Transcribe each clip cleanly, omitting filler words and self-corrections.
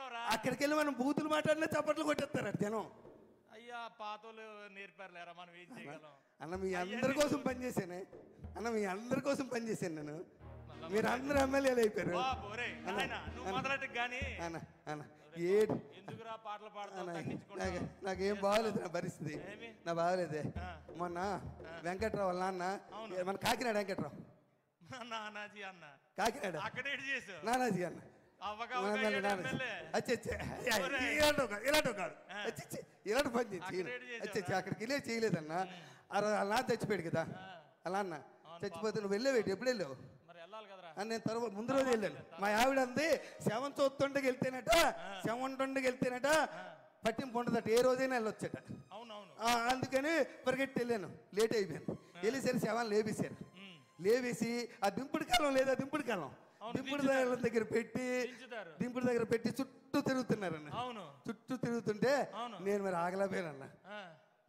నేర్చుకోరా. అక్కడికి వెళ్ళి మనం బూతులు మాట్లాడినా చప్పట్లు కొట్టేస్తారు జనం. అయ్యా పాతోళ్ళు నేర్పారులేరా, మనం ఏం చేయగలం. అన్న మీ అందరి కోసం పనిచేసానే, అన్న మీ అందరి కోసం పనిచేశాను నేను. మీరు అందరూ ఎమ్మెల్యేలు అయిపోయారు. ఎందుకురా పాటలు పాడుతున్నా? నాకేం బాగలేదు నా పరిస్థితి, నా బాగలేదే. మొన్న వెంకట్రావు వాళ్ళ నాన్న, మన కాకినాడ వెంకట్రావు, నానాజీ అన్న కాకినాడ నానాజీ అన్న ఇలాంటి పని చేసి అక్కడికి వెళ్ళే చేయలేదన్న. వాళ్ళ నాన్న చచ్చిపోయాడు కదా, అలా అన్న చచ్చిపోతే నువ్వు వెళ్ళేవేటి, ఎప్పుడు వెళ్ళావు? నేను తర్వాత ముందు రోజు వెళ్ళాను. మా ఆవిడ అంది శవం చూస్తుండకి వెళ్తేనట, శవం ఉండకి వెళ్తేనట పట్టింపు ఉండదట, ఏ రోజైనా వెళ్ళొచ్చట. అందుకని పరిగెట్టి వెళ్ళాను, లేట్ అయిపోయాను. వెళ్ళేసరి శవాన్ని లేపేశారు. లేవేసి ఆ దింపుడు కాలం లేదా, దింపుడు కాలం దింపుడు దగ్గర పెట్టి చుట్టూ తిరుగుతున్నారన్న. చుట్టూ తిరుగుతుంటే నేను మరి ఆగలేకపోయానన్న,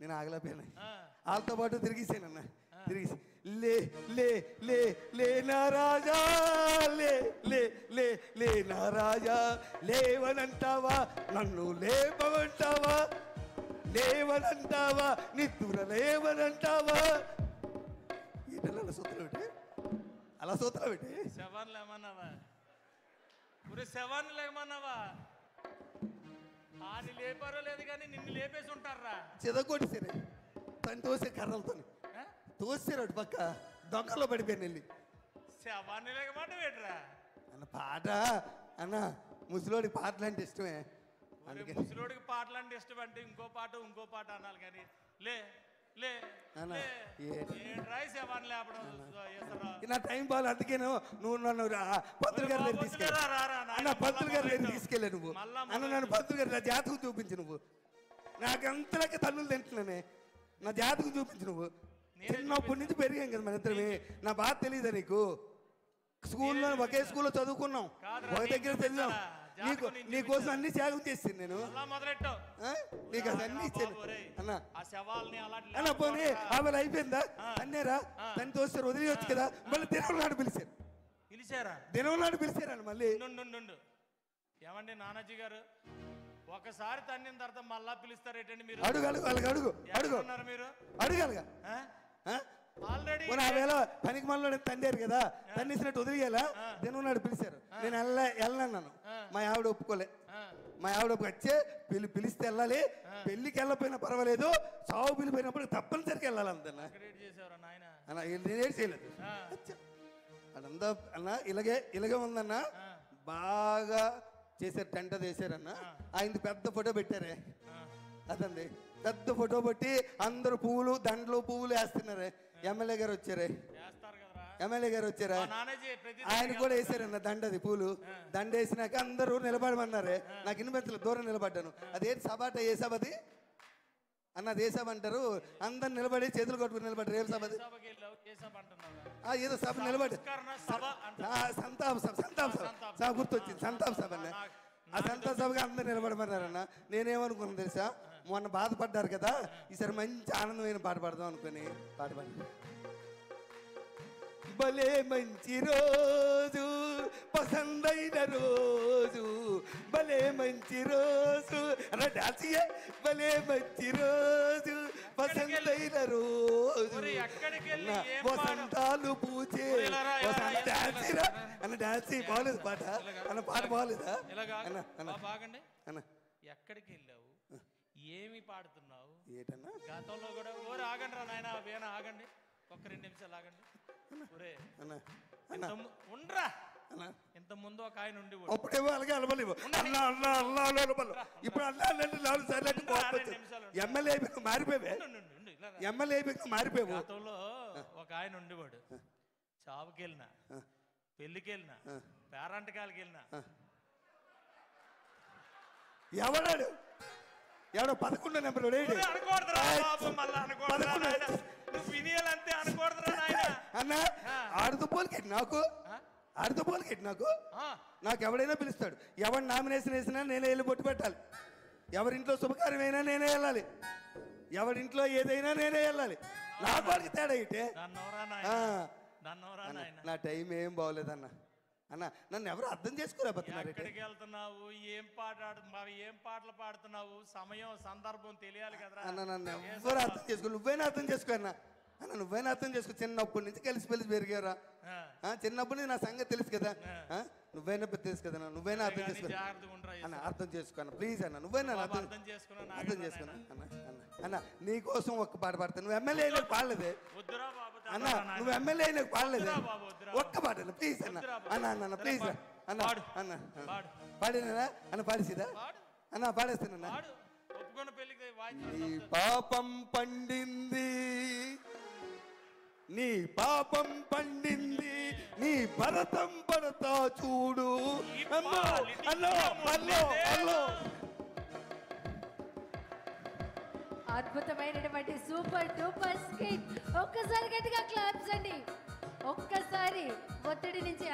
నేను ఆగలేకపోయాను. వాళ్ళతో పాటు తిరిగేసానన్న. తిరిగి లే లే లే లే నా రాజా, లే లే లే లే నా రాజా, లేవనంటావా నన్ను లేపమంటావా, లేవనంటావా నిద్ర లేవనంటావా. ఏంటన్నా అలా సూత్రం పెట్టి, అలా సూత్రం పెట్టి శవాన్ని లేమన్నావా, శవాన్ని లేమన్నావా? అది లేపారో లేదు కానీ నిన్ను లేపేసి ఉంటారా. చెదకొట్టేసారు తను తోసే కర్రలతో తోసారు అటు పక్క దొంగలో పడిపోయాను వెళ్ళి. శవాన్ని లేకమాట వేటరా అన్న పాట అన్న, ముసలోడికి పాటలు అంటే ఇష్టమే. ముసలోడికి పాటలు అంటే ఇష్టం అంటే ఇంకో పాట అనాలి కానీ లే లే నా టైం బాగా. అందుకే నువ్వు నన్ను పంతులు గారి దగ్గర తీసుకెళ్ళా అన్న, పంతులు గారి దగ్గర తీసుకెళ్ళా నువ్వు అన్న. నన్ను పంతులు గారి నా జాతకం చూపించు నువ్వు. నాకు అంతలాగే తల్లులు తింటున్నానే, నా జాతకం చూపించు నువ్వు. చిన్నప్పటి నుంచి పెరిగాం కదా మన ఇద్దరమే, నా బాధ తెలియదా నీకు? స్కూల్లో ఒకే స్కూల్లో చదువుకున్నాం, ఒక దగ్గర చదివాం. నీకోసం అన్ని త్యాగం చేస్తాను నేను, నీకు అది అన్ని ఇచ్చాను అన్న. అన్న పోనీ ఆమె అయిపోయిందా అన్నారా, తను తోస్తారు వదిలేయచ్చు కదా. మళ్ళీ దినం నాడు పిలిచారా, దినం నాడు పిలిచారని మళ్ళీ. ఏమండి నానాజీ గారు, ఒకసారి తన్నిన తర్వాత మళ్ళా పిలుస్తారేటండి మీరు? అడుగు అడుగు వాళ్ళకి అడుగు అడుగు మీరు అడగాలిగా. ఆల్రెడీ వేళ పనికి మళ్ళీ తండారు కదా, తన్నేసినట్టు వదిలేయాలా. దినం నాడు పిలిచారు, నేను వెళ్ళన్నాను. మా ఆవిడ ఒప్పుకోలే. మా ఆవిడ వచ్చే పిలిస్తే వెళ్ళాలి, పెళ్లికి వెళ్ళకపోయినా పర్వాలేదు, సాగు పిలిపోయినప్పుడు తప్పనిసరికి వెళ్ళాలి అంతన్నా. నేనేం చేయలేదు అదంతా అన్న. ఇలాగే ఉందన్న, బాగా చేశారు, టెంట చేశారన్న. ఆయనది పెద్ద ఫోటో పెట్టారే, అదండి పెద్ద ఫోటో పెట్టి అందరు పువ్వులు దండలు పువ్వులు వేస్తున్నారే. ఎమ్మెల్యే గారు వచ్చారా, ఆయన కూడా వేసారన్న దండది పూలు. దండ వేసినాక అందరూ నిలబడమన్నారే. నాకు ఇన్పెంచలేదు, దూరం నిలబడ్డాను. అదేంటి సభ అంటే ఏ సభ అది అన్న? అది ఏ సభ అంటారు? అందరు నిలబడి చేతులు కొట్టుకుని నిలబడ్డారు. ఏం సభ అది? ఏదో సభ నిలబడి సంతాప సభ గుర్తొచ్చింది, సంతాప సభ అన్న. ఆ సంతాప సభగా అందరు నిలబడమన్నారన్న. నేనేమనుకున్నాను తెలుసా, మొన్న బాధపడ్డారు కదా, ఈసారి మంచి ఆనందమైన పాట పాడదాం అనుకుని పాట పాడి. భలే మంచి రోజు పసందైన రోజు, భలే మంచి రోజు అలా డాన్స్, భలే మంచి రోజు పసందైన రోజు, వసంతాలు పూచే డాన్స్ అన్న. డాన్స్ బాగలేదు పాట అన్న, పాట బాగలేదా అన్న? ఎక్కడికి వెళ్ళావు, ఏమి పాడుతున్నావు? ఏటన్నా గతంలో కూడా ఓరే ఆగండి రా నాయన, వేణ ఆగండి, ఒక్క 2 నిమిషాలు ఆగండి. ఒరే ఉండరా, ఇంత ముందు ఒక ఆయన ఉండి అప్పుడేమో అలాగే అలవలేవు అన్న అన్న అన్న అలవలు. ఇప్పుడు అన్న 4 సార్లు ఎమ్మెల్యే అయిపోయి మారిపోయావే, ఎమ్మెల్యే అయిపోయి మారిపోయావు. గతంలో ఒక ఆయన ఉండేవాడు, చావుకి వెళ్ళినా, పెళ్లికి వెళ్ళినా, పేరంటకాలకి వెళ్ళినా. ఎవడాడు? ఎవడో 11 నెంబర్ అన్న. ఆడుతూ పోలికెట్టి నాకు నాకు ఎవడైనా పిలుస్తాడు. ఎవరు నామినేషన్ వేసినా నేనే వెళ్ళి బొట్టు పెట్టాలి. ఎవరింట్లో శుభకార్యమైనా నేనే వెళ్ళాలి. ఎవరింట్లో ఏదైనా నేనే వెళ్ళాలి. నా వాడికి తేడా ఇటే. నా టైం ఏం బాగోలేదన్న, అన్న నన్ను ఎవరు అర్థం చేసుకోలేకపోతున్నారు. ఎక్కడికి వెళ్తున్నావు, ఏం ఏం పాటలు పాడుతున్నావు, సమయం సందర్భం తెలియాలి కదా అన్న. నన్ను ఎవరు అర్థం చేసుకో, నువ్వైనా అర్థం చేసుకో అన్న. అన్న నువ్వైనా అర్థం చేసుకో. చిన్నప్పటి నుంచి కలిసి పెరిగారా, చిన్నప్పటి నుంచి నా సంగతి తెలుసు కదా, నువ్వైనా తెలుసు కదా, నువ్వైనా అర్థం చేసుకో అన్న. అర్థం చేసుకో ప్లీజ్ అన్న, నువ్వైనా అర్థం చేసుకున్నా అన్న. అన్న నీ కోసం ఒక్క పాట పాడతాను. నువ్వు ఎమ్మెల్యే అయినా పాడలేదే అన్న, నువ్వు ఎమ్మెల్యే అయినా పాడలేదే, ఒక్క పాట అన్న ప్లీజ్ అన్న. అన్న అన్న ప్లీజ్ అన్న. అన్న పాడినా అన్న, పాడేసిదా అన్న, పాడేస్తానన్నా. నీ పాపం పండింది, నీ పాపం పండింది, నీ భరతం పడతా చూడు. అన్నో అన్నో అన్నో అన్నో. అద్భుతమైనటువంటి సూపర్ డూపర్ స్కిట్. ఒక్కసారి గట్టిగా క్లాప్స్ అండి. ఒక్కసారి ఒత్తిడి నుంచి